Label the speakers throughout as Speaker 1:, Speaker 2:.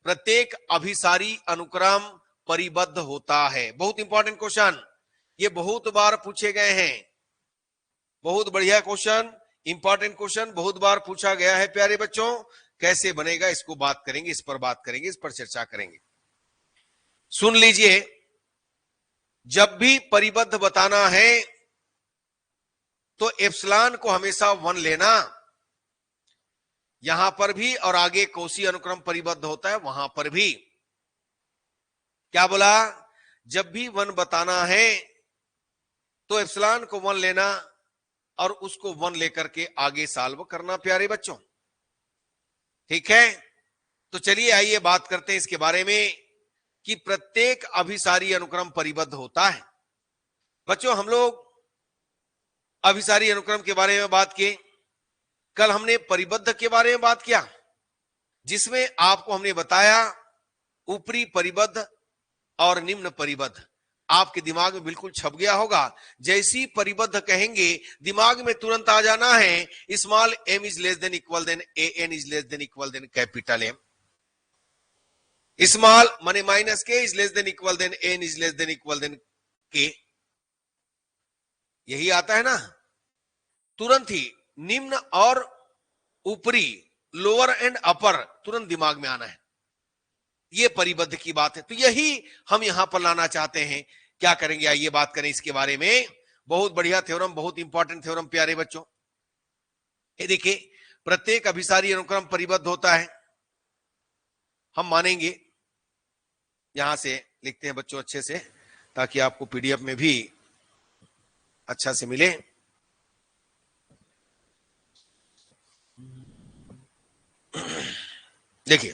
Speaker 1: प्रत्येक अभिसारी अनुक्रम परिबद्ध होता है। बहुत इंपॉर्टेंट क्वेश्चन, ये बहुत बार पूछे गए हैं। बहुत बढ़िया क्वेश्चन, इंपॉर्टेंट क्वेश्चन, बहुत बार पूछा गया है प्यारे बच्चों। कैसे बनेगा इसको बात करेंगे, इस पर बात करेंगे, इस पर चर्चा करेंगे। सुन लीजिए, जब भी परिबद्ध बताना है तो एप्सिलॉन को हमेशा 1 लेना। यहां पर भी और आगे कोशी अनुक्रम परिबद्ध होता है वहां पर भी। क्या बोला? जब भी 1 बताना है तो एप्सिलॉन को 1 लेना और उसको 1 लेकर के आगे सॉल्व करना प्यारे बच्चों। ठीक है, तो चलिए आइए बात करते हैं इसके बारे में कि प्रत्येक अभिसारी अनुक्रम परिबद्ध होता है। बच्चों, हम लोग अभिसारी अनुक्रम के बारे में बात किए, कल हमने परिबद्ध के बारे में बात किया, जिसमें आपको हमने बताया ऊपरी परिबद्ध और निम्न परिबद्ध। आपके दिमाग में बिल्कुल छप गया होगा। जैसी परिबद्ध कहेंगे दिमाग में तुरंत आ जाना है small m is less than equal than an is less than equal than capital M। Small माने minus k is less than equal than n is less than equal than k। यही आता है ना तुरंत ही। निम्न और ऊपरी, लोअर एंड अपर, तुरंत दिमाग में आना है। ये परिबद्ध की बात है, तो यही हम यहां पर लाना चाहते हैं। क्या करेंगे, आइए बात करें इसके बारे में। बहुत बढ़िया थ्योरम, बहुत इंपॉर्टेंट थ्योरम प्यारे बच्चों। ये देखिए, प्रत्येक अभिसारी अनुक्रम परिबद्ध होता है, हम मानेंगे। यहां से लिखते हैं बच्चों अच्छे से, ताकि आपको पीडीएफ में भी अच्छा से मिले। देखिए,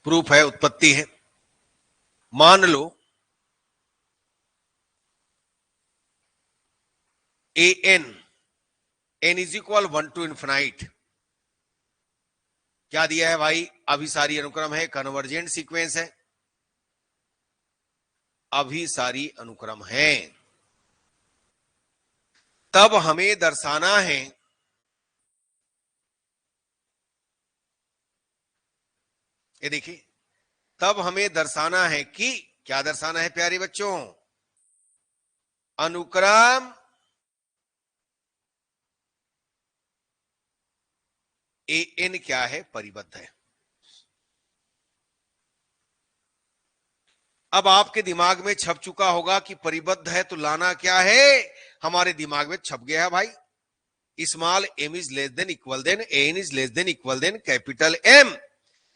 Speaker 1: प्रूफ है, उत्पत्ति है। मान लो n is equal 1 to infinite. क्या दिया है भाई? अभिसारी अनुक्रम है, कन्वर्जेंट सीक्वेंस है, अभिसारी अनुक्रम है। तब हमें दर्शाना है, ये देखिए, तब हमें दर्शाना है कि, क्या दर्शाना है प्यारे बच्चों? अनुक्रम an क्या है? परिबद्ध है। अब आपके दिमाग में छप चुका होगा कि परिबद्ध है तो लाना क्या है। हमारे दिमाग में छप गया है भाई, small m is less than equal than an is less than equal than capital M।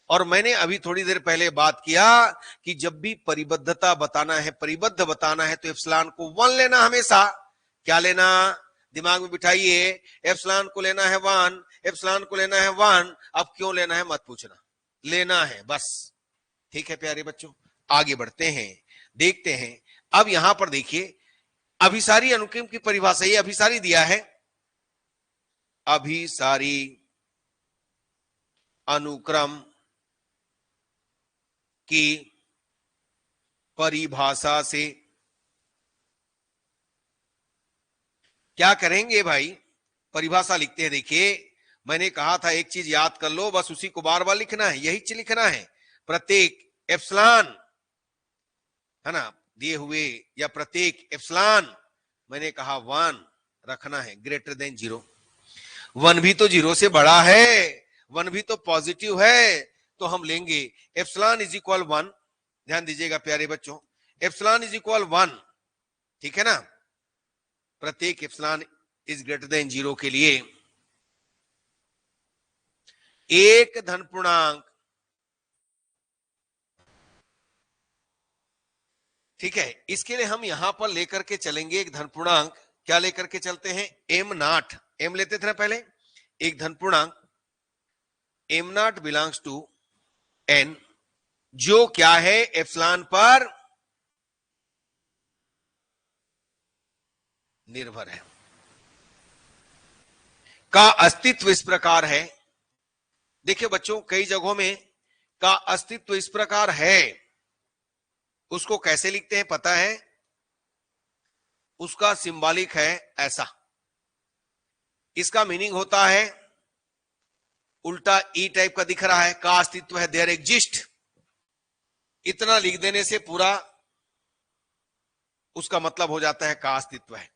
Speaker 1: और मैंने अभी थोड़ी देर पहले बात किया कि जब भी परिबद्धता बताना है, परिबद्ध बताना है, तो एप्सिलॉन को 1 लेना हमेशा। क्या लेना? दिमाग में बिठाइए, एप्सिलॉन को लेना है 1, एप्सिलॉन को लेना है 1। अब क्यों लेना है मत पूछना, लेना है बस। ठीक है प्यारे बच्चों, आगे बढ़ते हैं, देखते हैं। अब यहां पर देखिए, अभिसारी अनुक्रम की परिभाषा, ये अभिसारी दिया है। अभिसारी अनुक्रम की परिभाषा से क्या करेंगे भाई? परिभाषा लिखते हैं। देखिए, मैंने कहा था एक चीज याद कर लो, बस उसी को बार बार लिखना है, यही चीज लिखना है। प्रत्येक एप्सिलॉन, है ना, दिए हुए, या प्रत्येक एप्सिलॉन, मैंने कहा 1 रखना है ग्रेटर देन 0। 1 भी तो 0 से बड़ा है, 1 भी तो पॉजिटिव है, तो हम लेंगे एप्सिलॉन इज इक्वल 1। ध्यान दीजिएगा प्यारे बच्चों, एप्सिलॉन इज इक्वल 1, ठीक है ना। प्रत्येक एप्सिलॉन इज ग्रेटर देन 0 के लिए एक धन पूर्णांक, ठीक है, इसके लिए हम यहां पर लेकर के चलेंगे एक धन पूर्णांक। क्या लेकर के चलते हैं? m0, m लेते थे ना पहले, एक धन पूर्णांक m0 बिलोंग्स टू n, जो क्या है? एप्सिलॉन पर निर्भर है। का अस्तित्व इस प्रकार है। देखिए बच्चों, कई जगहों में का अस्तित्व इस प्रकार है, उसको कैसे लिखते हैं पता है? उसका सिंबॉलिक है ऐसा। इसका मीनिंग होता है उल्टा ई टाइप का दिख रहा है, का अस्तित्व है, देयर एग्जिस्ट, इतना लिख देने से पूरा उसका मतलब हो जाता है का अस्तित्व है।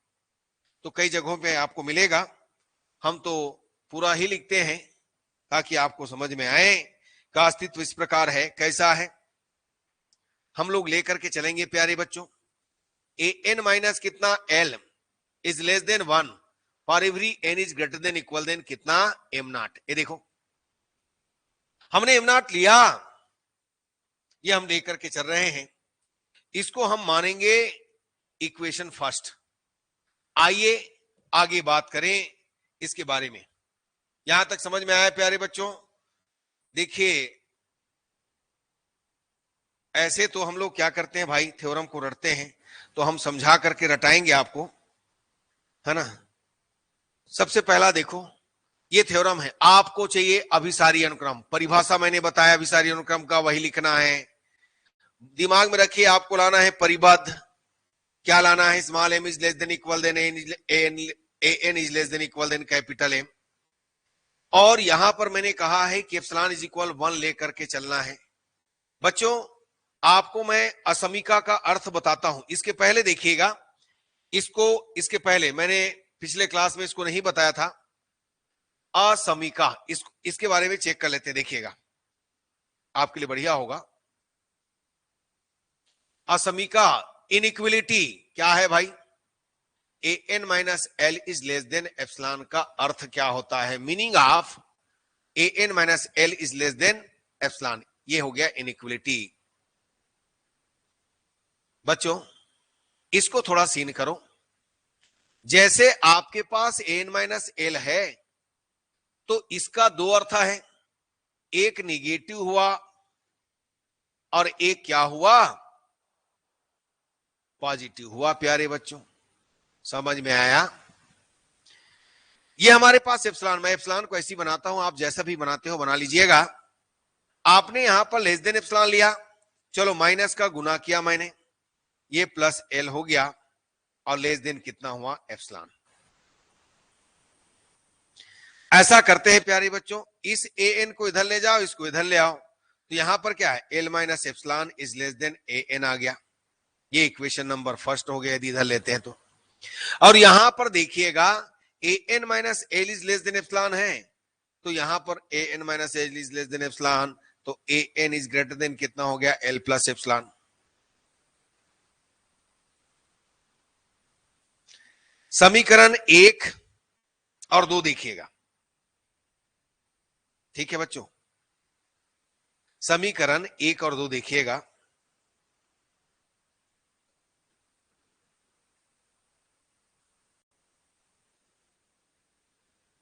Speaker 1: तो कई जगहों पे आपको मिलेगा, हम तो पूरा ही लिखते हैं ताकि आपको समझ में आए। का अस्तित्व इस प्रकार है, कैसा है, हम लोग लेकर के चलेंगे प्यारे बच्चों। ए एन माइनस कितना L is less than 1 for every N is greater than equal than कितना एम नॉट। ये देखो हमने एम नॉट लिया, ये हम लेकर के चल रहे हैं, इसको हम मानेंगे इक्वेशन फर्स्ट। आइए आगे बात करें इसके बारे में। यहां तक समझ में आया प्यारे बच्चों? देखिए ऐसे तो हम लोग क्या करते हैं भाई, थ्योरम को रटते हैं, तो हम समझा करके रटाएंगे आपको, है ना। सबसे पहला देखो ये थ्योरम है, आपको चाहिए अभिसारी अनुक्रम, परिभाषा मैंने बताया अभिसारी अनुक्रम का, वही लिखना है। दिमाग में रखिए आपको लाना है परिबद्ध, क्या लाना है, small M is less than equal than N is less than equal than capital M. और यहां पर मैंने कहा है कि एप्सिलॉन इज इक्वल 1 लेकर के चलना है। बच्चों आपको मैं असमीका का अर्थ बताता हूं, इसके पहले देखिएगा इसको, इसके पहले मैंने पिछले क्लास में इसको नहीं बताया था। असमीका, इसके बारे में चेक कर लेते हैं, देखिएगा आपके लिए बढ़िया होगा। असमीका इनइक्वलिटी क्या है भाई, a N minus L is less than epsilon का अर्थ क्या होता है, meaning of a N minus L is less than epsilon, ये हो गया इनइक्वलिटी। बच्चों इसको थोड़ा सीन करो, जैसे आपके पास ए एन माइनस एल है तो इसका दो अर्थ है, एक निगेटिव हुआ और एक क्या हुआ, पॉजिटिव हुआ। प्यारे बच्चों समझ में आया? ये हमारे पास एप्सिलॉन, मैं एप्सिलॉन को ऐसी बनाता हूं, आप जैसा भी बनाते हो बना लीजिएगा। आपने यहां पर लेस देन एप्सिलॉन लिया, चलो माइनस का गुना किया मैंने, ये प्लस एल हो गया, और लेस देन कितना हुआ एप्सिलॉन। ऐसा करते हैं प्यारे बच्चों, इस ए एन को इधर ले जाओ, इसको इधर ले आओ, तो यहां पर क्या है, l minus epsilon is less than a n आ गया। ये इक्वेशन नंबर फर्स्ट हो गया यदि इधर लेते हैं तो। और यहां पर देखिएगा a N minus L is less than epsilon है, तो यहां पर a N minus L is less than epsilon, तो a n is greater than कितना हो गया, एल प्लस एप्सिलॉन। समीकरण 1 और 2 देखिएगा, ठीक है बच्चों, समीकरण 1 और 2 देखिएगा।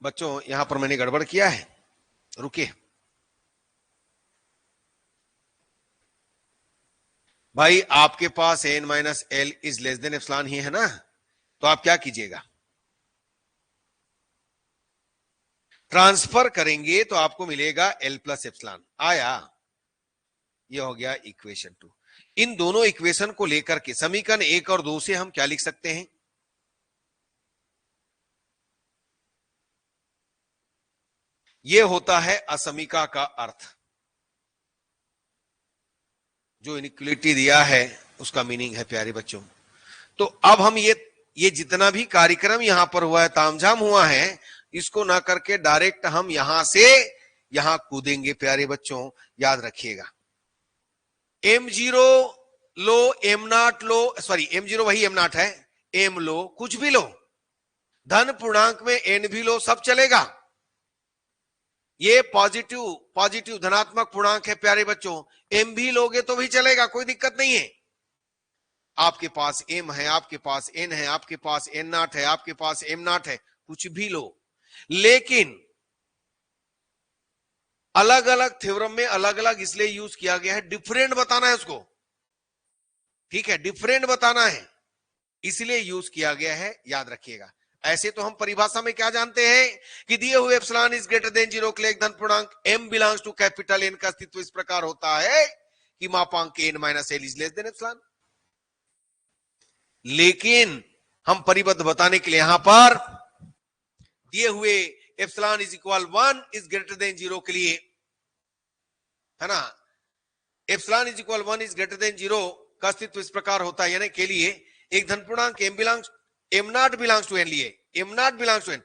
Speaker 1: बच्चों यहां पर मैंने गड़बड़ किया है, रुकिए भाई, आपके पास n minus L is less than epsilon ही है ना, तो आप क्या कीजिएगा, ट्रांसफर करेंगे तो आपको मिलेगा एल प्लस एप्सिलॉन। आया, ये हो गया इक्वेशन 2। इन दोनों इक्वेशन को लेकर के समीकरण 1 और 2 से हम क्या लिख सकते हैं, ये होता है असमीका का अर्थ, जो इनइक्वलिटी दिया है उसका मीनिंग है प्यारे बच्चों। तो अब हम ये जितना भी कार्यक्रम यहां पर हुआ है, तामझाम हुआ है, इसको ना करके डायरेक्ट हम यहां से यहां कूदेंगे प्यारे बच्चों, याद रखिएगा। M0 लो, M0 लो, सॉरी M0 वही M0 है, M लो, कुछ भी लो, धन पूर्णांक में N भी लो, सब चलेगा। ये पॉजिटिव धनात्मक पूर्णांक है प्यारे बच्चों, M भी लोगे तो भी चलेगा, कोई दिक्कत नहीं है। आपके पास M है, आपके पास N है, आपके पास N0 है, आपके पास M0 है, कुछ भी लो, लेकिन अलग अलग थ्योरम में अलग अलग इसलिए यूज किया गया है, डिफरेंट बताना है उसको, ठीक है, डिफरेंट बताना है, इसलिए यूज किया गया है, याद रखिएगा। ऐसे तो हम परिभाषा में क्या जानते हैं कि दिए हुए एप्सिलॉन इज ग्रेटर देन 0 के लिए एक धन पूर्णांक m belongs to capital N का अस्तित्व इस प्रकार होता है कि मापांक n minus L is less than epsilon. लेकिन हम परिबद्ध बताने के लिए यहां पर दिए हुए epsilon is equal 1 is greater then 0 के लिए, है ना, epsilon is equal 1 is greater then 0 का अस्तित्व इस प्रकार होता है, यानी के लिए एक धन पूर्णांक m not belongs to n लिए, m not belongs to n।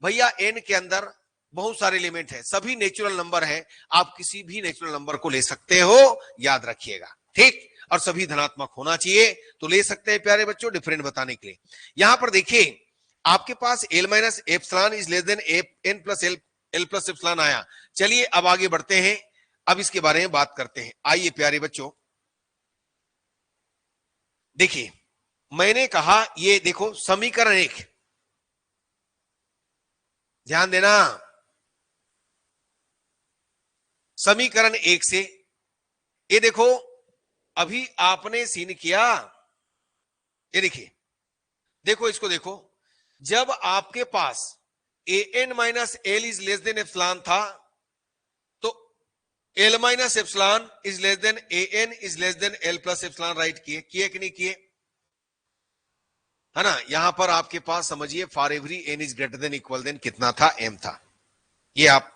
Speaker 1: भैया n के अंदर बहुत सारे एलिमेंट है, सभी नेचुरल नंबर है, आप किसी भी नेचुरल नंबर को ले सकते हो, याद रखिएगा, ठीक, और सभी धनात्मक होना चाहिए, तो ले सकते हैं प्यारे बच्चों, डिफरेंट बताने के लिए। यहां पर देखिए आपके पास l minus epsilon is less then n plus l plus epsilon आया। चलिए अब आगे बढ़ते हैं, अब इसके बारे में बात करते हैं। आइए प्यारे बच्चों, देखिए मैंने कहा ये देखो समीकरण 1, ध्यान देना, समीकरण 1 से ये देखो अभी आपने सीन किया, ये देखिए, देखो इसको देखो, जब आपके पास an minus L is less than epsilon था, तो l minus epsilon is less than an is less then l plus epsilon, right किए कि नहीं किए, है ना। यहां पर आपके पास समझिए for every n is greater than equal than कितना था, m था, ये आप,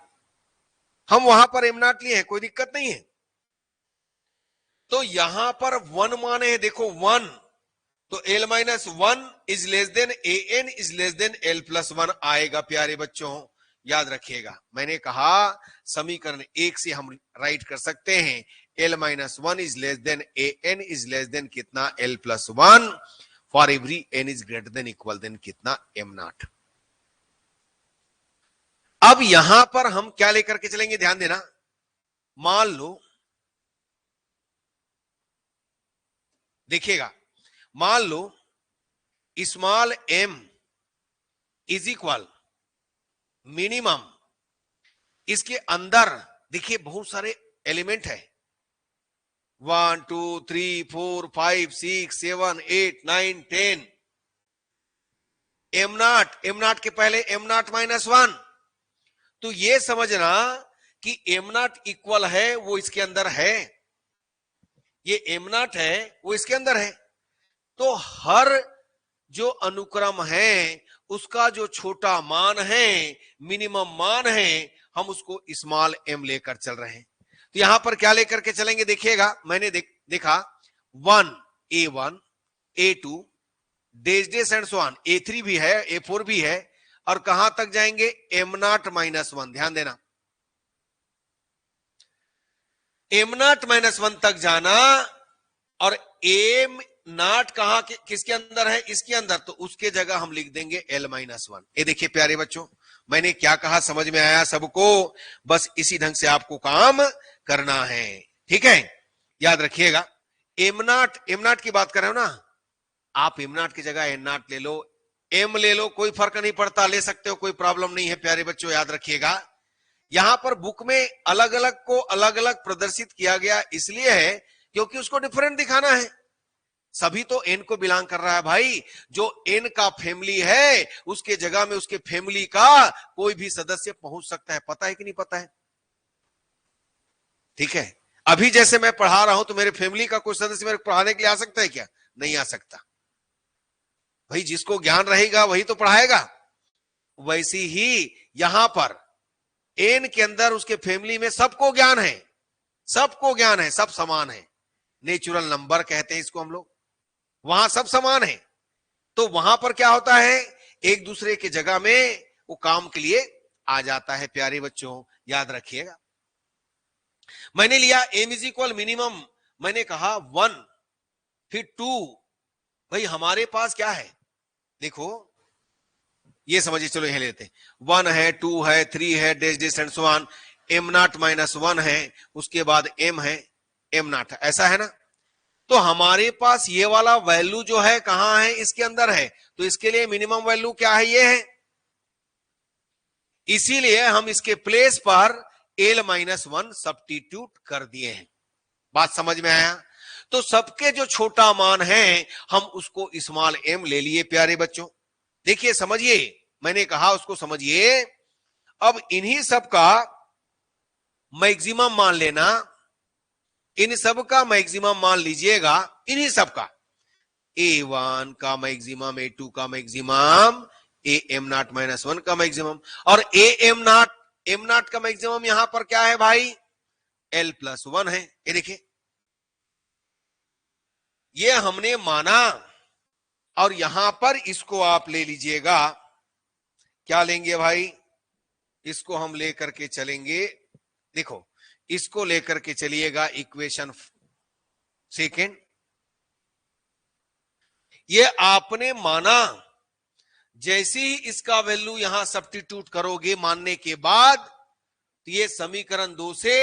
Speaker 1: हम वहां पर m नॉट लिए हैं, कोई दिक्कत नहीं है। तो यहां पर 1 माने हैं, देखो 1, तो l minus 1 is less than an is less then l plus 1 आएगा प्यारे बच्चों, याद रखिएगा। मैंने कहा समीकरण 1 से हम राइट कर सकते हैं l minus 1 is less than an is less than कितना, l plus 1 for every n is greater than equal than कितना, m नॉट। अब यहां पर हम क्या लेकर के चलेंगे, ध्यान देना, मान लो, देखिएगा, मान लो small m is equal minimum, इसके अंदर देखिए बहुत सारे एलिमेंट है, 1 2 3 4 5 6 7 8 9 10, m नॉट के पहले m नॉट माइनस 1, तो ये समझना कि m नॉट इक्वल है वो इसके अंदर है, ये m नॉट है वो इसके अंदर है। तो हर जो अनुक्रम है उसका जो छोटा मान है, मिनिमम मान है, हम उसको स्मॉल m लेकर चल रहे हैं। तो यहां पर क्या लेकर के चलेंगे, देखिएगा, मैंने देखा 1 a1 a2 days days and so on, a3 भी है, a4 भी है, और कहां तक जाएंगे, m नॉट माइनस 1, ध्यान देना, m नॉट माइनस 1 तक जाना, और m नॉट कहां किसके अंदर है, इसके अंदर, तो उसके जगह हम लिख देंगे l माइनस 1। ये देखिए प्यारे बच्चों, मैंने क्या कहा समझ में आया सबको, बस इसी ढंग से आपको काम करना है, ठीक है, याद रखिएगा। m नॉट की बात कर रहे हो ना आप, m नॉट की जगह n नॉट ले लो, m ले लो, कोई फर्क नहीं पड़ता, ले सकते हो, कोई प्रॉब्लम नहीं है प्यारे बच्चों, याद रखिएगा। यहां पर बुक में अलग अलग को अलग अलग प्रदर्शित किया गया इसलिए है क्योंकि उसको डिफरेंट दिखाना है, सभी तो n को बिलोंग कर रहा है भाई, जो n का फैमिली है उसके जगह में उसके फैमिली का कोई भी सदस्य पहुंच सकता है, पता है कि नहीं पता है, ठीक है। अभी जैसे मैं पढ़ा रहा हूं तो मेरे फैमिली का कोई सदस्य मेरे पढ़ाने के लिए आ सकता है क्या, नहीं आ सकता भाई, जिसको ज्ञान रहेगा वही तो पढ़ाएगा। वैसे ही यहां पर n के अंदर उसके फैमिली में सबको ज्ञान है, सबको ज्ञान है, सब समान है, नेचुरल नंबर कहते हैं इसको हम लोग, वहां सब समान है। तो वहां पर क्या होता है, एक दूसरे की जगह में वो काम के लिए आ जाता है प्यारे बच्चों, याद रखिएगा। मैंने लिया m इज इक्वल मिनिमम, मैंने कहा 1 फिर 2, भाई हमारे पास क्या है, देखो ये समझिए, चलो यह लेते हैं, 1 है 2 है 3 है days days and so on, m not minus 1 है, उसके बाद m है, m नॉट, ऐसा है ना। तो हमारे पास ये वाला वैल्यू जो है कहां है, इसके अंदर है, तो इसके लिए मिनिमम वैल्यू क्या है, ये है, इसीलिए हम इसके प्लेस पर l माइनस 1 सब्स्टिट्यूट कर दिए हैं। बात समझ में आया। तो सबके जो छोटा मान है हम उसको स्मॉल m ले लिए प्यारे बच्चों, देखिए समझिए, मैंने कहा उसको समझिए। अब इन्हीं सब का मैक्सिमम मान लेना, इन सब का मैक्सिमम मान लीजिएगा, इन्हीं सब का, a1 का मैक्सिमम, a2 का maximum, A am not minus 1 का मैक्सिमम, और ए एम नॉट का मैक्सिमम यहां पर क्या है भाई, एल प्लस 1 है। ये देखिए, ये हमने माना, और यहां पर इसको आप ले लीजिएगा, क्या लेंगे भाई, इसको हम लेकर के चलेंगे, देखो इसको लेकर के चलिएगा इक्वेशन सेकेंड। ये आपने माना, जैसे ही इसका वैल्यू यहां सब्स्टिट्यूट करोगे मानने के बाद, तो ये समीकरण 2 से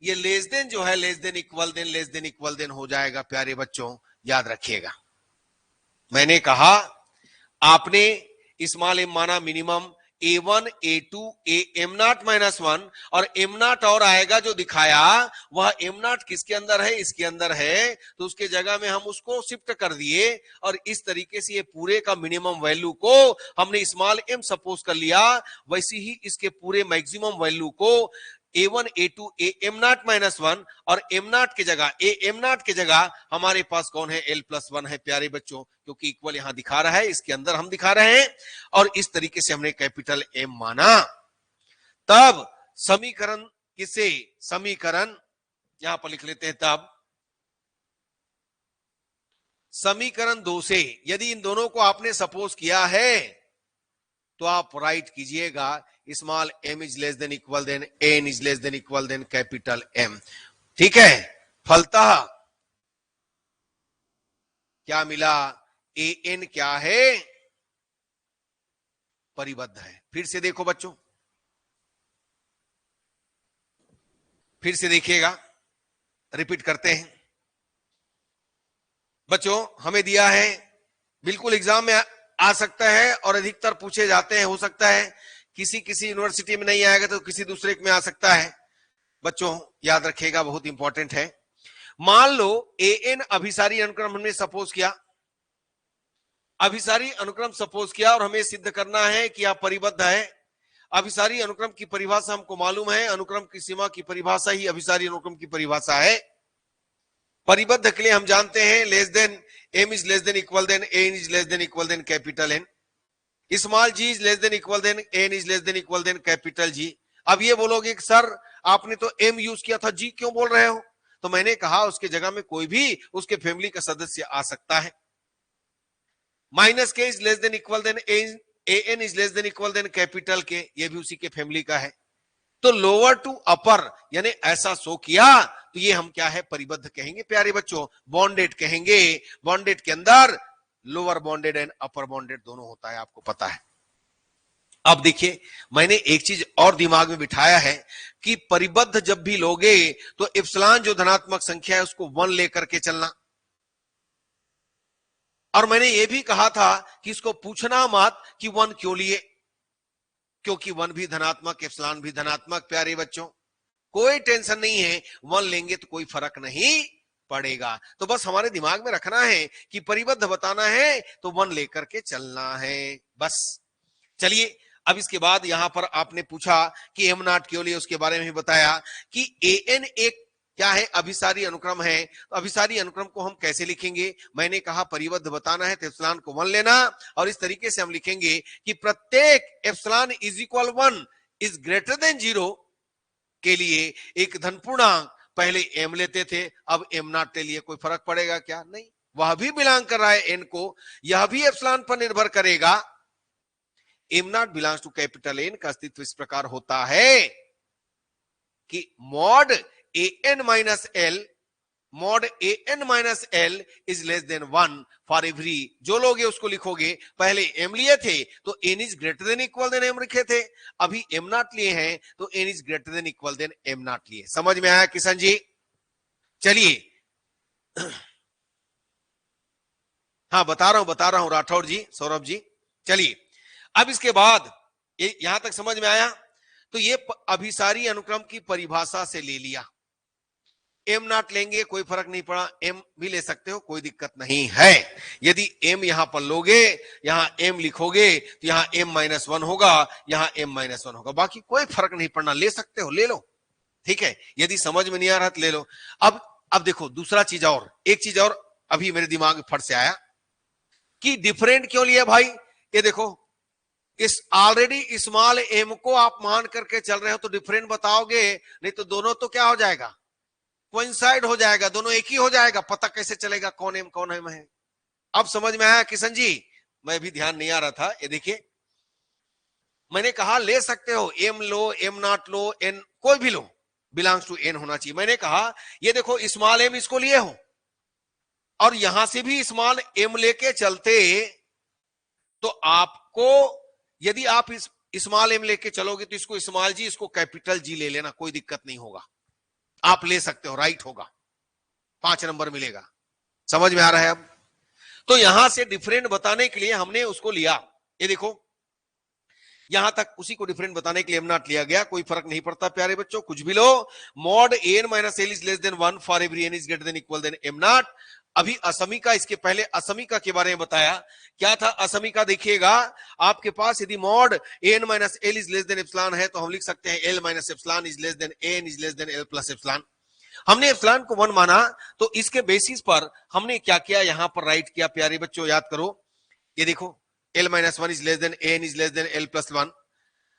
Speaker 1: ये लेस देन जो है, लेस देन इक्वल देन हो जाएगा। प्यारे बच्चों याद रखिएगा, मैंने कहा आपने स्मॉल एम माना minimum, A1 A2 A M not minus 1, और M नॉट और आएगा जो दिखाया, वह M नॉट किसके अंदर है, इसके अंदर है, तो उसके जगह में हम उसको शिफ्ट कर दिए, और इस तरीके से ये पूरे का मिनिमम वैल्यू को हमने स्मॉल m सपोज कर लिया। वैसे ही इसके पूरे मैक्सिमम वैल्यू को A1 A2 A M not minus 1, और M नॉट की जगह A M नॉट की जगह हमारे पास कौन है, L प्लस 1 है प्यारे बच्चों, क्योंकि इक्वल यहां दिखा रहा है, इसके अंदर हम दिखा रहे हैं, और इस तरीके से हमने कैपिटल M माना। तब समीकरण किसे, समीकरण यहां पर लिख लेते हैं, तब समीकरण 2 से यदि इन दोनों को आपने सपोज किया है, तो आप राइट कीजिएगा small m is less than equal than n is less than equal than capital M। ठीक है, फलतः क्या मिला, an क्या है, परिबद्ध है। फिर से देखो बच्चों, फिर से देखिएगा, रिपीट करते हैं बच्चों। हमें दिया है, बिल्कुल एग्जाम में आ सकता है, और अधिकतर पूछे जाते हैं, हो सकता है किसी किसी यूनिवर्सिटी में नहीं आएगा तो किसी दूसरे में आ सकता है। बच्चों याद रखिएगा, बहुत इंपॉर्टेंट है। मान लो an अभिसारी अनुक्रम हमने सपोज किया, अभिसारी अनुक्रम सपोज किया, और हमें सिद्ध करना है कि आप परिबद्ध है। अभिसारी अनुक्रम की परिभाषा हमको मालूम है, अनुक्रम की सीमा की परिभाषा ही अभिसारी अनुक्रम की परिभाषा है। परिबद्ध के लिए हम जानते हैं less than m is less than equal than n is less than equal than capital N, small g is less than equal than n is less than equal than capital G। अब ये बोलोगे कि sir आपने तो m use किया था, g क्यों बोल रहे हो, तो मैंने कहा उसके जगह में कोई भी उसके फैमिली का सदस्य आ सकता है। Minus k is less than equal than an is less than equal than capital K, ये भी उसी के फैमिली का है। तो लोअर टू अपर यानी ऐसा शो किया, तो ये हम क्या है, परिबद्ध कहेंगे प्यारे बच्चों, बॉन्डेड कहेंगे। बॉन्डेड के अंदर lower bonded and upper bonded दोनों होता है, आपको पता है। अब देखिए, मैंने एक चीज और दिमाग में बिठाया है कि परिबद्ध जब भी लोगे तो इप्सिलॉन जो धनात्मक संख्या है उसको 1 लेकर के चलना। और मैंने ये भी कहा था कि इसको पूछना मत कि 1 क्यों लिए, क्योंकि 1 भी धनात्मक, इप्सिलॉन भी धनात्मक प्यारे बच्चों, कोई टेंशन नहीं है, 1 लेंगे तो कोई फर्क नहीं पड़ेगा। तो बस हमारे दिमाग में रखना है कि परिबद्ध बताना है तो 1 लेकर के चलना है, बस। चलिए, अब इसके बाद यहां पर आपने पूछा कि m नॉट क्यों लिए, उसके बारे में भी बताया कि an एक क्या है, अभिसारी अनुक्रम है। तो अभिसारी अनुक्रम को हम कैसे लिखेंगे, मैंने कहा परिबद्ध बताना है तो एप्सिलॉन को 1 लेना, और इस तरीके से हम लिखेंगे कि प्रत्येक epsilon is equal 1 is greater then 0 के लिए एक धन पूर्णांक, पहले m लेते थे, अब m नॉट ले लिए, कोई फर्क पड़ेगा क्या, नहीं, वह भी बिलोंग कर रहा है n को, यह भी एप्सिलॉन पर निर्भर करेगा। m not belongs to capital N का अस्तित्व इस प्रकार होता है कि mod an minus l, mod an minus l is less than 1 for every, जो लोगे उसको लिखोगे, पहले m लिए थे तो n is greater than equal than m लिखे थे, अभी m नॉट लिए हैं तो n is greater than equal than m not लिए। समझ में आया किशन जी? चलिए, हाँ बता रहा हूं राठौड़ जी, सौरभ जी। चलिए, अब इसके बाद यहां तक समझ में आया, तो ये अभिसारी अनुक्रम की परिभाषा से ले लिया। m नॉट लेंगे कोई फर्क नहीं पड़ा, m भी ले सकते हो, कोई दिक्कत नहीं है। यदि m यहां पर लोगे, यहां m लिखोगे तो यहां m माइनस 1 होगा, यहां m माइनस 1 होगा, बाकी कोई फर्क नहीं पड़ना, ले सकते हो, ले लो, ठीक है। यदि समझ में नहीं आ रहा तो ले लो। अब देखो दूसरा चीज और, एक चीज और अभी मेरे दिमाग में फट से आया कि डिफरेंट क्यों लिया भाई। ये देखो इस ऑलरेडी स्मॉल एम को आप मान करके चल रहे हो तो डिफरेंट बताओगे, नहीं तो दोनों तो क्या हो जाएगा, कोइंसाइड हो जाएगा, दोनों एक ही हो जाएगा, पता कैसे चलेगा कौन एम कौन एम है। अब समझ में आया किशन जी? मैं भी ध्यान नहीं आ रहा था, ये देखिए मैंने कहा ले सकते हो, एम लो, एम नॉट लो, एन कोई भी लो, बिलोंग्स टू एन होना चाहिए। मैंने कहा ये देखो स्मॉल एम इसको लिए हो और यहां से भी स्मॉल एम लेके चलते तो आपको, यदि आप इस स्मॉल एम लेके चलोगे तो इसको स्मॉल जी, इसको कैपिटल जी ले लेना, कोई दिक्कत नहीं होगा, आप ले सकते हो, राइट होगा, 5 नंबर मिलेगा। समझ में आ रहा है अब? तो यहां से डिफरेंट बताने के लिए हमने उसको लिया, ये देखो यहां तक उसी को डिफरेंट बताने के लिए एम नॉट लिया गया, कोई फर्क नहीं पड़ता प्यारे बच्चों, कुछ भी लो। Mod N minus L is less than 1 for every N is greater than equal than m naught. अभी असमीका, इसके पहले असमीका के बारे में बताया, क्या था असमीका, देखिएगा आपके पास यदि mod N minus L is less than epsilon है तो हम लिख सकते हैं L minus epsilon is less than N is less than L plus epsilon. हमने एप्सिलॉन को 1 माना तो इसके बेसिस पर हमने क्या किया, यहां पर राइट किया प्यारे बच्चों, याद करो, ये देखो L minus 1 is less than N is less than L plus 1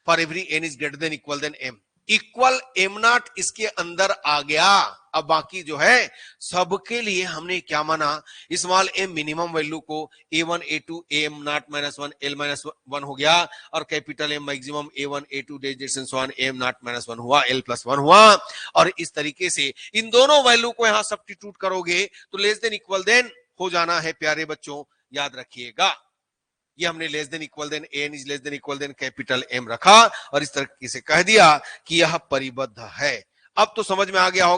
Speaker 1: for every N is greater than equal than M, equal M not इसके अंदर आ गया। अब बाकी जो है सबके लिए हमने क्या माना, स्मॉल एम मिनिमम वैल्यू को a1 a2 am not minus 1 l minus 1 हो गया, और capital M maximum a1 a2 am not minus 1 हुआ, l प्लस 1 हुआ। और इस तरीके से इन दोनों वैल्यू को यहां सब्स्टिट्यूट करोगे तो लेस देन इक्वल देन हो जाना है प्यारे बच्चों, याद रखिएगा। ये हमने less than equal than N is less than equal than capital M रखा और इस तरीके से कह दिया कि यह परिबद्ध है। अब तो समझ में आ गया होगा।